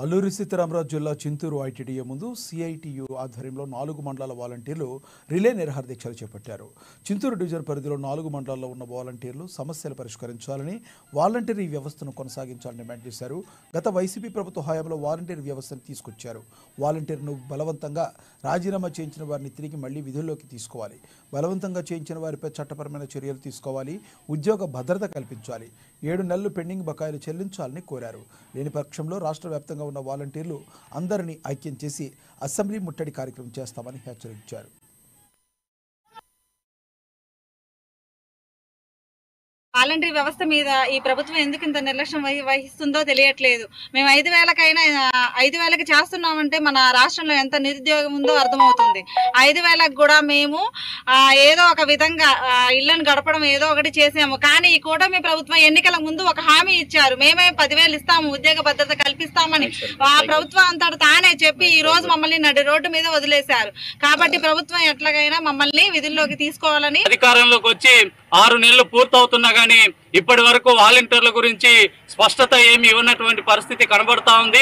అల్లూరి సీతారామరాజు జిల్లా చింతూరు ఐటీడీఏ ముందు సిఐటియు ఆధ్వర్యంలో 4 మండలాల వాలంటీర్లు రిలే నిరాహార దీక్షలు చేపట్టారు. చింతూరు డివిజన్ పరిధిలో 4 మండలాల్లో ఉన్న వాలంటీర్లు సమస్యలు పరిష్కరించాలని, వాలంటీరీ వ్యవస్థను కొనసాగించాలని డిమాండ్ చేశారు. గత వైసీపీ ప్రభుత్వ హయాంలో వాలంటీర్ వ్యవస్థను తీసుకొచ్చారు. వాలంటీర్ను బలవంతంగా రాజీనామా చేయించిన వారిని తిరిగి మళ్లీ విధుల్లోకి తీసుకోవాలి. బలవంతంగా చేయించిన వారిపై చట్టపరమైన చర్యలు తీసుకోవాలి. ఉద్యోగ భద్రత కల్పించాలి. 7 నెలలు పెండింగ్ బకాయిలు చెల్లించాలని కోరారు. లేని పక్షంలో రాష్ట్ర వ్యాప్తంగా ఉన్న వాలంటీర్లు అందరినీ ఐక్యం చేసి అసెంబ్లీ ముట్టడి కార్యక్రమం చేస్తామని హెచ్చరించారు. వాలంటరీ వ్యవస్థ మీద ఈ ప్రభుత్వం ఎందుకు ఇంత నిర్లక్ష్యం వహిస్తుందో తెలియట్లేదు. మేము 5,000కైనా 5,000కి చేస్తున్నామంటే మన రాష్ట్రంలో ఎంత నిరుద్యోగం ఉందో అర్థమవుతుంది. 5,000కి కూడా మేము ఏదో ఒక విధంగా ఇళ్లను గడపడం ఏదో ఒకటి చేసాము. కానీ ఈ కూటమి ప్రభుత్వం ఎన్నికల ముందు ఒక హామీ ఇచ్చారు, మేమే 10,000 ఇస్తాము, ఉద్యోగ భద్రత కల్పిస్తామని. ఆ ప్రభుత్వం అంతటి తానే చెప్పి ఈ రోజు మమ్మల్ని నడి రోడ్డు మీద వదిలేశారు. కాబట్టి ప్రభుత్వం ఎట్లాగైనా మమ్మల్ని విధుల్లోకి తీసుకోవాలని అధికారంలోకి వచ్చి 6 నెలలు పూర్తవుతున్నా గానీ ఇప్పటి వరకు వాలంటీర్ల గురించి స్పష్టత ఏమి ఇవ్వనటువంటి పరిస్థితి కనబడతా ఉంది.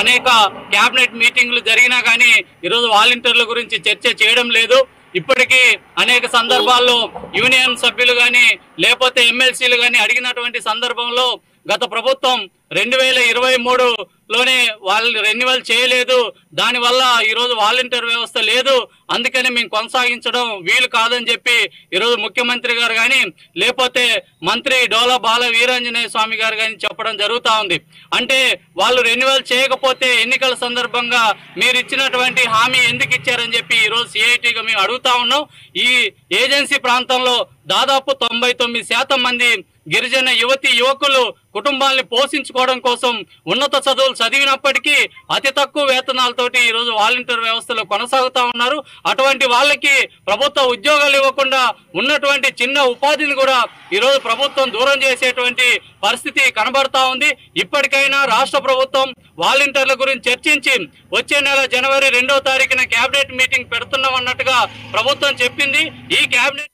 అనేక కేబినెట్ మీటింగ్లు జరిగినా గానీ ఈరోజు వాలంటీర్ల గురించి చర్చ చేయడం లేదు. ఇప్పటికీ అనేక సందర్భాల్లో యూనియన్ సభ్యులు గాని లేకపోతే ఎమ్మెల్సీలు గాని అడిగినటువంటి సందర్భంలో గత ప్రభుత్వం 2023లోనే వాళ్ళు రెన్యువల్ చేయలేదు, దానివల్ల ఈరోజు వాలంటీర్ వ్యవస్థ లేదు, అందుకని మేము కొనసాగించడం వీలు కాదని చెప్పి ఈరోజు ముఖ్యమంత్రి గారు కానీ లేకపోతే మంత్రి డోలా బాల వీరాంజనేయ స్వామి గారు కానీ చెప్పడం జరుగుతూ ఉంది. అంటే వాళ్ళు రెన్యువల్ చేయకపోతే ఎన్నికల సందర్భంగా మీరు ఇచ్చినటువంటి హామీ ఎందుకు ఇచ్చారని చెప్పి ఈరోజు సిఐటిగా మేము అడుగుతా ఉన్నాం. ఈ ఏజెన్సీ ప్రాంతంలో దాదాపు 99% మంది గిరిజన యువకులు కుటుంబాన్ని పోషించుకోవడం కోసం ఉన్నత చదువులు చదివినప్పటికీ అతి తక్కువ వేతనాలతోటి ఈరోజు వాలంటీర్ వ్యవస్థలో కొనసాగుతా ఉన్నారు. అటువంటి వాళ్ళకి ప్రభుత్వ ఉద్యోగాలు ఇవ్వకుండా ఉన్నటువంటి చిన్న ఉపాధిని కూడా ఈరోజు ప్రభుత్వం దూరం చేసేటువంటి పరిస్థితి కనబడతా ఉంది. ఇప్పటికైనా రాష్ట్ర ప్రభుత్వం వాలంటీర్ల గురించి చర్చించి వచ్చే నెల జనవరి 2వ తారీఖున కేబినెట్ మీటింగ్ పెడుతున్నామన్నట్టుగా ప్రభుత్వం చెప్పింది. ఈ కేబినెట్